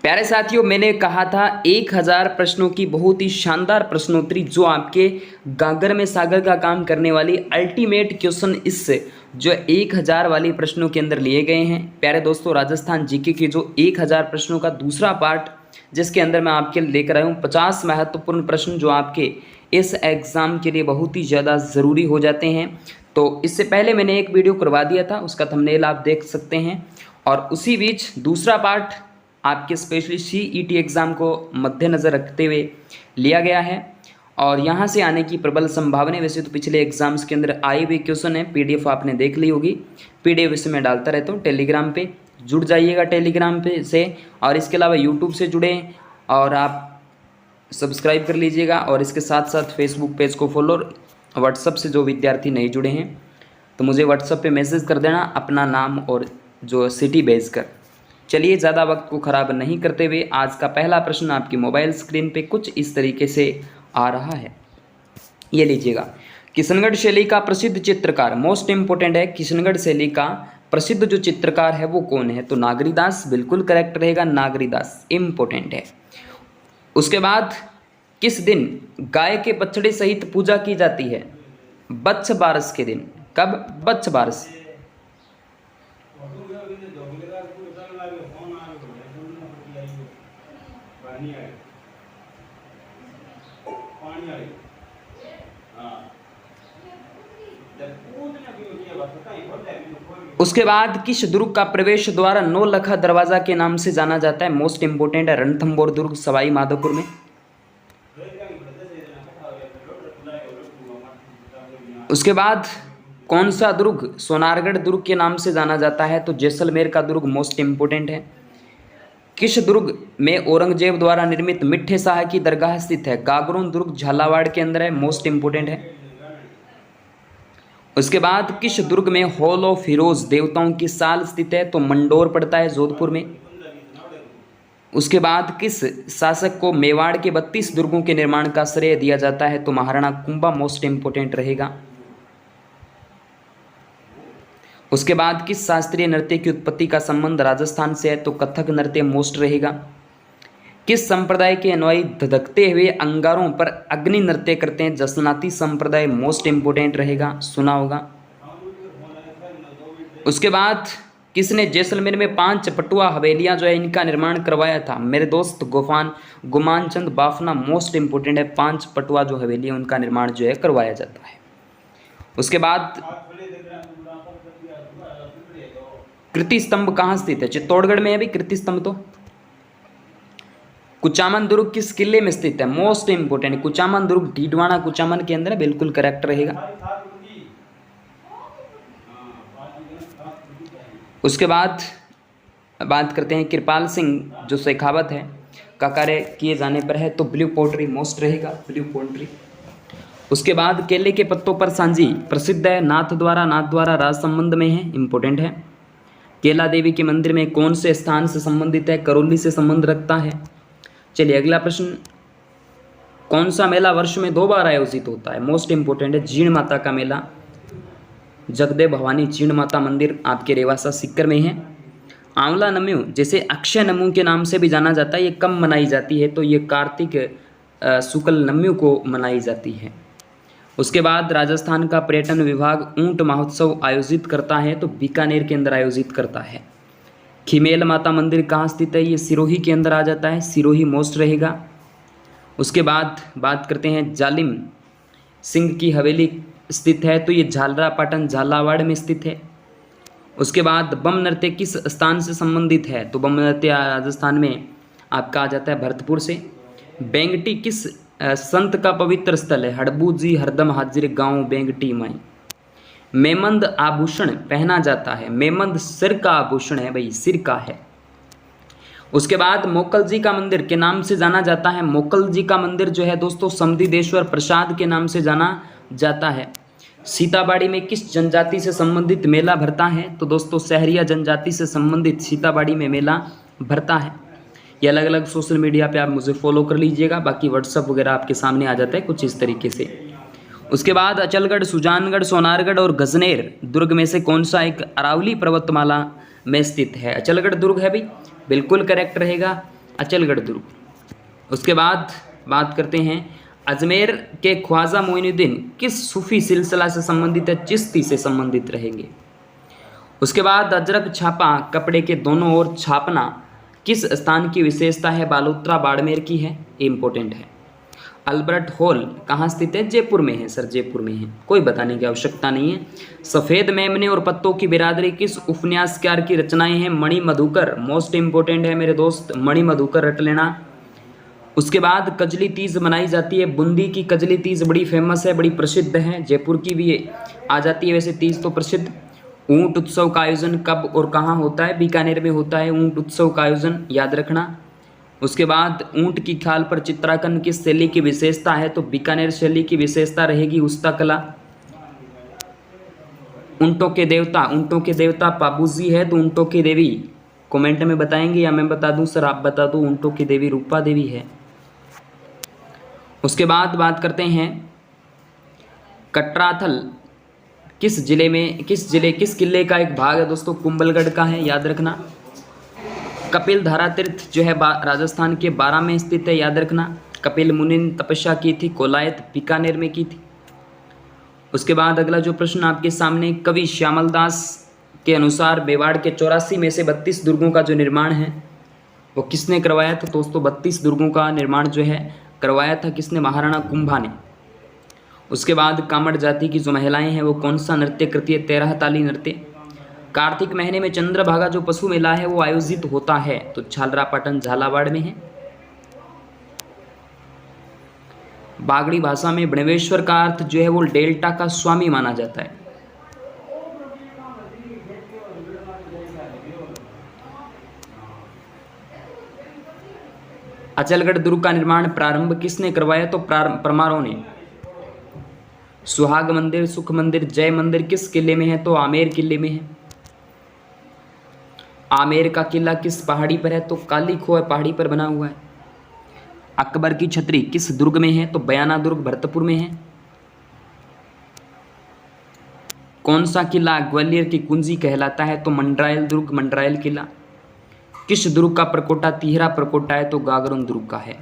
प्यारे साथियों, मैंने कहा था 1000 प्रश्नों की बहुत ही शानदार प्रश्नोत्तरी जो आपके गागर में सागर का काम करने वाली अल्टीमेट क्वेश्चन इससे जो 1000 वाली प्रश्नों के अंदर लिए गए हैं। प्यारे दोस्तों, राजस्थान जीके के जो 1000 प्रश्नों का दूसरा पार्ट जिसके अंदर मैं आपके लेकर आया हूँ 50 महत्वपूर्ण प्रश्न जो आपके इस एग्ज़ाम के लिए बहुत ही ज़्यादा ज़रूरी हो जाते हैं। तो इससे पहले मैंने एक वीडियो करवा दिया था, उसका थंबनेल आप देख सकते हैं। और उसी बीच दूसरा पार्ट आपके स्पेशली CET एग्ज़ाम को मद्देनज़र रखते हुए लिया गया है और यहाँ से आने की प्रबल संभावना। वैसे तो पिछले एग्ज़ाम्स के अंदर आए हुए क्वेश्चन है, PDF आपने देख ली होगी। PDF इसे मैं डालता रहता हूँ। टेलीग्राम पे जुड़ जाइएगा, टेलीग्राम पे से, और इसके अलावा यूट्यूब से जुड़े और आप सब्सक्राइब कर लीजिएगा। और इसके साथ साथ फेसबुक पेज को फॉलो। व्हाट्सअप से जो विद्यार्थी नहीं जुड़े हैं तो मुझे व्हाट्सअप पे मैसेज कर देना अपना नाम और जो सिटी भेज कर। चलिए, ज़्यादा वक्त को ख़राब नहीं करते हुए आज का पहला प्रश्न आपकी मोबाइल स्क्रीन पे कुछ इस तरीके से आ रहा है। ये लीजिएगा, किशनगढ़ शैली का प्रसिद्ध चित्रकार, मोस्ट इम्पोर्टेंट है, किशनगढ़ शैली का प्रसिद्ध जो चित्रकार है वो कौन है? तो नागरीदास बिल्कुल करेक्ट रहेगा, नागरीदास इम्पोर्टेंट है। उसके बाद किस दिन गाय के बछड़े सहित पूजा की जाती है? बच्छ बारस के दिन। कब? बच्छ बारस। उसके बाद किस दुर्ग का प्रवेश द्वार नौलखा दरवाजा के नाम से जाना जाता है? मोस्ट इंपोर्टेंट है, रणथंभौर दुर्ग सवाई माधोपुर में। उसके बाद कौन सा दुर्ग सोनारगढ़ दुर्ग के नाम से जाना जाता है? तो जैसलमेर का दुर्ग मोस्ट इंपोर्टेंट है। किस दुर्ग में औरंगजेब द्वारा निर्मित मिठे शाह की दरगाह स्थित है? गागरोन दुर्ग झालावाड़ के अंदर है, मोस्ट इंपोर्टेंट है। उसके बाद किस दुर्ग में हॉल ऑफ हीरोज देवताओं की साल स्थित है? तो मंडोर पड़ता है जोधपुर में। उसके बाद किस शासक को मेवाड़ के 32 दुर्गों के निर्माण का श्रेय दिया जाता है? तो महाराणा कुंभा मोस्ट इंपोर्टेंट रहेगा। उसके बाद किस शास्त्रीय नृत्य की उत्पत्ति का संबंध राजस्थान से है? तो कथक नृत्य मोस्ट रहेगा। किस संप्रदाय के अनुयायी धधकते हुए अंगारों पर अग्नि नृत्य करते हैं? जसनाती संप्रदाय मोस्ट इंपोर्टेंट रहेगा, सुना होगा। उसके बाद किसने जैसलमेर में 5 पटुआ हवेलियां जो है इनका निर्माण करवाया था? मेरे दोस्त गुमान चंद बाफना मोस्ट इंपोर्टेंट है। 5 पटुआ जो हवेलियां उनका निर्माण जो है करवाया जाता है। उसके बाद कृति स्तंभ कहाँ स्थित है? चित्तौड़गढ़ में है भी कृति स्तंभ। तो कुचामन दुर्ग किस किले में स्थित है? मोस्ट इंपोर्टेंट, कुचामन दुर्ग डीडवाना कुचामन के अंदर है, बिल्कुल करेक्ट रहेगा। उसके बाद बात करते हैं कृपाल सिंह जो शेखावत है का कार्य किए जाने पर है, तो ब्लू पोट्री मोस्ट रहेगा, ब्लू पोट्री। उसके बाद केले के पत्तों पर सांझी प्रसिद्ध है, नाथ द्वारा राज संबंध में है, इंपोर्टेंट है। केला देवी के मंदिर में कौन से स्थान से संबंधित है? करौली से संबंध रखता है। चलिए अगला प्रश्न, कौन सा मेला वर्ष में 2 बार आयोजित होता है? मोस्ट इंपोर्टेंट है, जीण माता का मेला। जगदेव भवानी जीण माता मंदिर आपके रेवासा सीकर में है। आंवला नम्यू जैसे अक्षय नमू के नाम से भी जाना जाता है, ये कब मनाई जाती है? तो ये कार्तिक शुक्ल नम्यू को मनाई जाती है। उसके बाद राजस्थान का पर्यटन विभाग ऊंट महोत्सव आयोजित करता है, तो बीकानेर के अंदर आयोजित करता है। खिमेल माता मंदिर कहाँ स्थित है? ये सिरोही के अंदर आ जाता है, सिरोही मोस्ट रहेगा। उसके बाद बात करते हैं जालिम सिंह की हवेली स्थित है, तो ये झालरापाटन झालावाड़ में स्थित है। उसके बाद बम नृत्य किस स्थान से संबंधित है? तो बम नृत्य राजस्थान में आपका आ जाता है भरतपुर से। बेंगटी किस संत का पवित्र स्थल है? हड़बू जी हरदम हाजिर गांव बेंगटी माई। मेमंद आभूषण पहना जाता है, मेमंद सिर का आभूषण है भाई, सिर का है। उसके बाद मोकल जी का मंदिर के नाम से जाना जाता है, मोकल जी का मंदिर जो है दोस्तों समधिदेश्वर प्रसाद के नाम से जाना जाता है। सीताबाड़ी में किस जनजाति से संबंधित मेला भरता है? तो दोस्तों सहरिया जनजाति से संबंधित सीताबाड़ी में मेला भरता है। ये अलग अलग सोशल मीडिया पे आप मुझे फॉलो कर लीजिएगा, बाकी व्हाट्सअप वगैरह आपके सामने आ जाता है कुछ इस तरीके से। उसके बाद अचलगढ़, सुजानगढ़, सोनारगढ़ और गजनेर दुर्ग में से कौन सा एक अरावली पर्वतमाला में स्थित है? अचलगढ़ दुर्ग है भाई, बिल्कुल करेक्ट रहेगा। अचलगढ़ दुर्ग। उसके बाद बात करते हैं अजमेर के ख्वाजा मोइनुद्दीन किस सूफी सिलसिला से संबंधित है, चिश्ती से संबंधित रहेंगे। उसके बाद अजरक छापा कपड़े के दोनों ओर छापना किस स्थान की विशेषता है, बालोतरा बाड़मेर की है, ये इंपॉर्टेंट है। अल्बर्ट हॉल कहाँ स्थित है, जयपुर में है सर, जयपुर में है, कोई बताने की आवश्यकता नहीं है। सफ़ेद मेमने और पत्तों की बिरादरी किस उपन्यासकार की रचनाएं हैं, मणि मधुकर, मोस्ट इंपॉर्टेंट है मेरे दोस्त, मणि मधुकर रट लेना। उसके बाद कजली तीज मनाई जाती है, बूंदी की कजली तीज बड़ी फेमस है, बड़ी प्रसिद्ध है, जयपुर की भी आ जाती है वैसे तीज तो प्रसिद्ध। ऊंट उत्सव का आयोजन कब और कहाँ होता है, बीकानेर में होता है ऊंट उत्सव का आयोजन, याद रखना। उसके बाद ऊंट की खाल पर चित्रांकन किस शैली की विशेषता है, तो बीकानेर शैली की विशेषता रहेगी उस्ता कला। ऊंटों के देवता पाबूजी है तो ऊंटों की देवी कमेंट में बताएंगे या मैं बता दूं सर, आप बता दो, ऊंटों की देवी रूपा देवी है। उसके बाद बात करते हैं कटराथल किस किले का एक भाग है दोस्तों, कुंभलगढ़ का है, याद रखना। कपिल धारा तीर्थ जो है राजस्थान के 12 में स्थित है, याद रखना। कपिल मुनि ने तपस्या की थी, कोलायत बीकानेर में की थी। उसके बाद अगला जो प्रश्न आपके सामने, कवि श्यामल दास के अनुसार मेवाड़ के 84 में से 32 दुर्गों का जो निर्माण है वो किसने करवाया था दोस्तों, 32 दुर्गों का निर्माण जो है करवाया था किसने, महाराणा कुंभा ने। उसके बाद कामड़ जाति की जो महिलाएं हैं वो कौन सा नृत्य करती है, 13 ताली नृत्य। कार्तिक महीने में चंद्रभागा जो पशु मेला है वो आयोजित होता है, तो झालरापाटन झालावाड़ में है। बागड़ी भाषा में बणवेश्वर का अर्थ जो है वो डेल्टा का स्वामी माना जाता है। अचलगढ़ दुर्ग का निर्माण प्रारंभ किसने करवाया, तो परमारों ने। सुहाग मंदिर, सुख मंदिर, जय मंदिर किस किले में है, तो आमेर किले में है। आमेर का किला किस पहाड़ी पर है, तो काली खोह पहाड़ी पर बना हुआ है। अकबर की छतरी किस दुर्ग में है, तो बयाना दुर्ग भरतपुर में है। कौन सा किला ग्वालियर की कुंजी कहलाता है, तो मंडरायल दुर्ग, मंडरायल किला। किस दुर्ग का प्रकोटा तिहरा प्रकोटा है, तो गागरोन दुर्ग का है।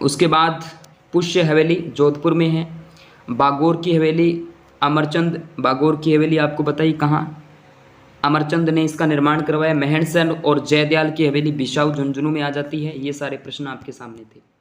उसके बाद पुष्य हवेली जोधपुर में है। बागोर की हवेली अमरचंद, बागोर की हवेली आपको बताइए कहाँ, अमरचंद ने इसका निर्माण करवाया। महणसेन और जयदयाल की हवेली बिसाऊ झुंझुनू में आ जाती है। ये सारे प्रश्न आपके सामने थे।